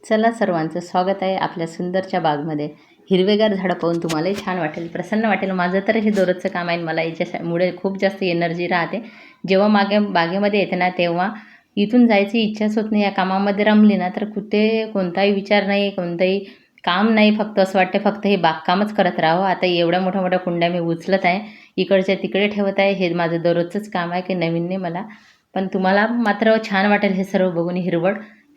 चला सर्वांचं स्वागत आहे आपल्या सुंदरच्या बागमध्ये. हिरवेगार झाडं पाहून तुम्हालाही छान वाटेल, प्रसन्न वाटेल. माझं तर हे दररोजचं काम आहे. मला याच्यामुळे खूप जास्त एनर्जी राहते. जेव्हा बागेमध्ये येते ना, तेव्हा इथून जायची इच्छाच होत नाही. या कामामध्ये रमली ना, तर कुठे कोणताही विचार नाही, कोणतंही काम नाही. फक्त असं वाटतं फक्त हे बागकामच करत राहावं. आता एवढ्या मोठ्या मोठ्या कुंड्या मी उचलत आहे, इकडच्या तिकडे ठेवत आहे. हे माझं दररोजचंच काम आहे, काही नवीन नाही मला. पण तुम्हाला मात्र छान वाटेल हे सर्व बघून.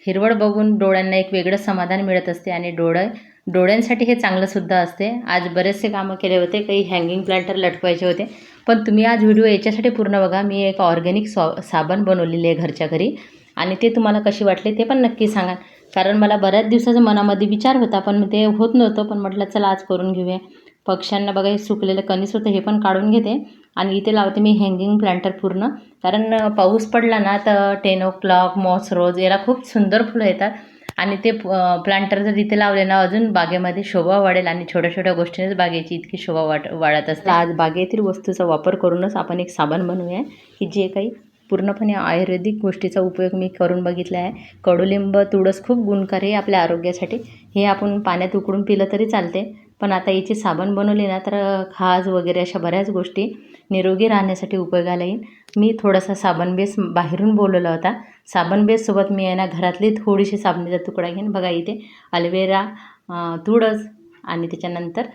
हिरवळ बघून डोळ्यांना एक वेगळं समाधान मिळत असते आणि डोळ्यांसाठी हे चांगलंसुद्धा असते. आज बरेचसे कामं केले होते, काही हँगिंग प्लांटर लटकवायचे होते. पण तुम्ही आज व्हिडिओ याच्यासाठी पूर्ण बघा. मी एक ऑर्गॅनिक साबण बनवलेली आहे घरच्या घरी आणि ते तुम्हाला कशी वाटले ते पण नक्की सांगा. कारण मला बऱ्याच दिवसाचा मनामध्ये विचार होता, पण ते होत नव्हतं. पण म्हटलं चला आज करून घेऊया. पक्ष्यांना बघा, हे सुकलेलं कणीस होतं, हे पण काढून घेते आणि इथे लावते मी हँगिंग प्लांटर पूर्ण. कारण पाऊस पडला ना तर 10 o'clock, मॉस रोज याला खूप सुंदर फुलं येतात आणि ते प्लांटर जर इथे लावले ना, अजून बागेमध्ये शोभा वाढेल आणि छोट्या छोट्या गोष्टींनीच बागेची इतकी शोभा वाढत असते. आज बागेतील वस्तूचा वापर करूनच आपण एक साबण बनवूया, की जे काही पूर्णपणे आयुर्वेदिक गोष्टीचा उपयोग मी करून बघितला आहे. कडुलिंब, तुळस खूप गुणकारी आहे आपल्या आरोग्यासाठी. हे आपण पाण्यात उकळून पिलं तरी चालते. पण आता याची साबण बनवली ना, तर खाज वगैरे अशा बऱ्याच गोष्टी निरोगी राहण्यासाठी उपयोगाला येईल. मी थोडासा साबण बेस बाहेरून बोलवला होता. साबण बेससोबत मी आहे ना, घरातली थोडीशी साबणाचा तुकडा घेईन. बघा इथे अल्वेरा, तुळस आणि त्याच्यानंतर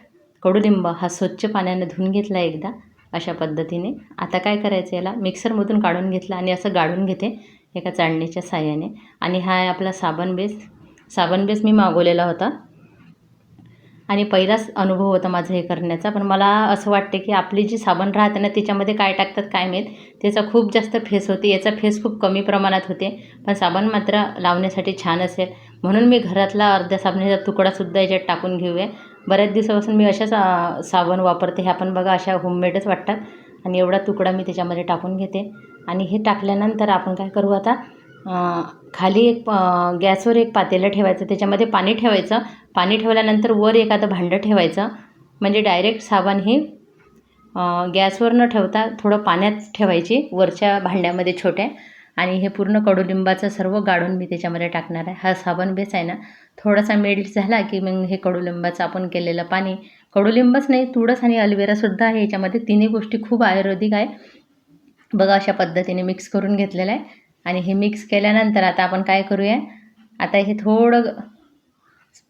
कडुलिंब हा स्वच्छ पाण्याने धुवून घेतला एकदा अशा पद्धतीने. आता काय करायचं, याला मिक्सरमधून काढून घेतला आणि असं गाळून घेते एका चाळणीच्या साहाय्याने. आणि हा आहे आपला साबण बेस मी मागवलेला होता आणि पहिलाच अनुभव होता माझा हे करण्याचा. पण मला असं वाटते की आपली जी साबण राहते ना, त्याच्यामध्ये काय टाकतात काय माहीत, त्याचा खूप जास्त फेस होते. याचा फेस खूप कमी प्रमाणात होते, पण साबण मात्र लावण्यासाठी छान असेल. म्हणून मी घरातला अर्ध्या साबणाचा तुकडासुद्धा याच्यात टाकून घेऊया. बऱ्याच दिवसापासून मी अशाच साबण वापरते. ह्या पण बघा अशा होममेडच वाटतात. आणि एवढा तुकडा मी त्याच्यामध्ये टाकून घेते. आणि हे टाकल्यानंतर आपण काय करू आता, खाली गॅसवर एक पातेलं ठेवायचं, त्याच्यामध्ये पाणी ठेवायचं. पाणी ठेवल्यानंतर वर एखादं भांडं ठेवायचं. म्हणजे डायरेक्ट साबण ही गॅसवर न ठेवता थोडं पाण्यात ठेवायची वरच्या भांड्यामध्ये छोट्या. आणि हे पूर्ण कडुलिंबाचं सर्व गाळून मी त्याच्यामध्ये टाकणार आहे. हा साबण बेस आहे ना, थोडासा मेल्ट झाला की मग हे कडुलिंबाचं आपण केलेलं पाणी, कडुलिंबच नाही तुळस आणि अल्वेरासुद्धा आहे याच्यामध्ये. तिन्ही गोष्टी खूप आयुर्वेदिक आहे. बघा अशा पद्धतीने मिक्स करून घेतलेलं आहे. आणि हे मिक्स केल्यानंतर आता आपण काय करूया, आता हे थोडं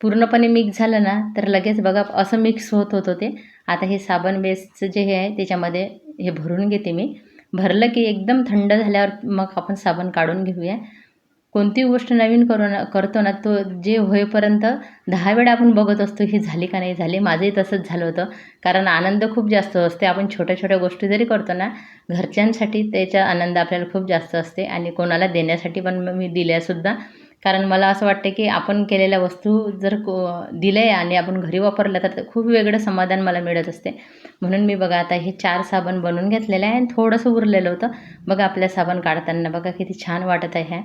पूर्णपणे मिक्स झालं ना, तर लगेच बघा असं मिक्स होत होतं ते. आता हे साबण बेसचं जे हे आहे त्याच्यामध्ये हे भरून घेते मी. भरलं की एकदम थंड झाल्यावर मग आपण साबण काढून घेऊया. कोणती गोष्ट नवीन करतो ना, तो जे होईपर्यंत 10 वेळा आपण बघत असतो ही झाली का नाही झाली. माझंही तसंच झालं होतं. कारण आनंद खूप जास्त असते. आपण छोट्या छोट्या गोष्टी जरी करतो ना, घरच्यांसाठी त्याचा आनंद आपल्याला खूप जास्त असते आणि कोणाला देण्यासाठी पण मी दिल्यासुद्धा. कारण मला असं वाटतं की आपण केलेल्या वस्तू जर दिल्या आणि आपण घरी वापरल्या तर खूप वेगळं समाधान मला मिळत असते. म्हणून मी बघा आता हे 4 साबण बनवून घेतलेले आहे आणि थोडंसं उरलेलं होतं. बघा आपल्या साबण काढताना बघा किती छान वाटत आहे.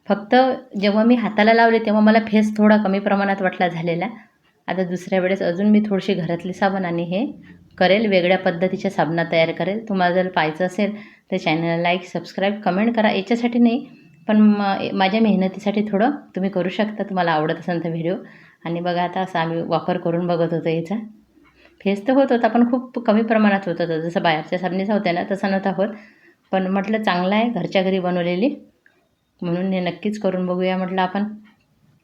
फक्त जेव्हा मी हाताला लावले तेव्हा मला फेस थोडा कमी प्रमाणात वाटला झालेला. आता दुसऱ्या वेळेस अजून मी थोडीशी घरातली साबण आणि हे करेल, वेगळ्या पद्धतीच्या साबणा तयार करेल. तुम्हाला जर पाहायचं असेल तर चॅनलला लाईक, सबस्क्राईब, कमेंट करा. याच्यासाठी नाही, पण माझ्या मेहनतीसाठी थोडं तुम्ही करू शकता, तुम्हाला आवडत असेल तर व्हिडिओ. आणि बघा आता असं आम्ही वापर करून बघत होतो याचा. फेस तर होत होता पण खूप कमी प्रमाणात होत होतं. जसं बाहेरच्या साबणीचा होत्या ना तसा नव्हता होत. पण म्हटलं चांगलं आहे घरच्या घरी बनवलेली, म्हणून हे नक्कीच करून बघूया म्हटलं आपण.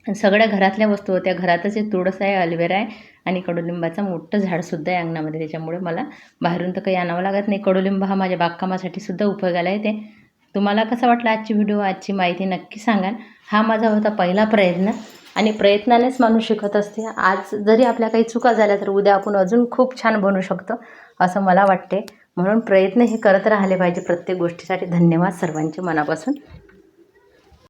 सगळ्या घरातल्या वस्तू होत्या. घरातच एक तुळस आहे, अल्वेरा आहे आणि कडुलिंबाचं मोठं झाडसुद्धा आहे अंगणामध्ये. त्याच्यामुळे मला बाहेरून तर काही आणावं लागत नाही. कडुलिंब हा माझ्या बागकामासाठी सुद्धा उपयोगाला येते. तुम्हाला कसं वाटलं आजची व्हिडिओ, आजची माहिती नक्की सांगाल. हा माझा होता पहिला प्रयत्न आणि प्रयत्नानेच माणूस शिकत असते. आज जरी आपल्या काही चुका झाल्या तर उद्या आपण अजून खूप छान बनवू शकतो असं मला वाटते. म्हणून प्रयत्न हे करत राहिले पाहिजे प्रत्येक गोष्टीसाठी. धन्यवाद सर्वांचे मनापासून.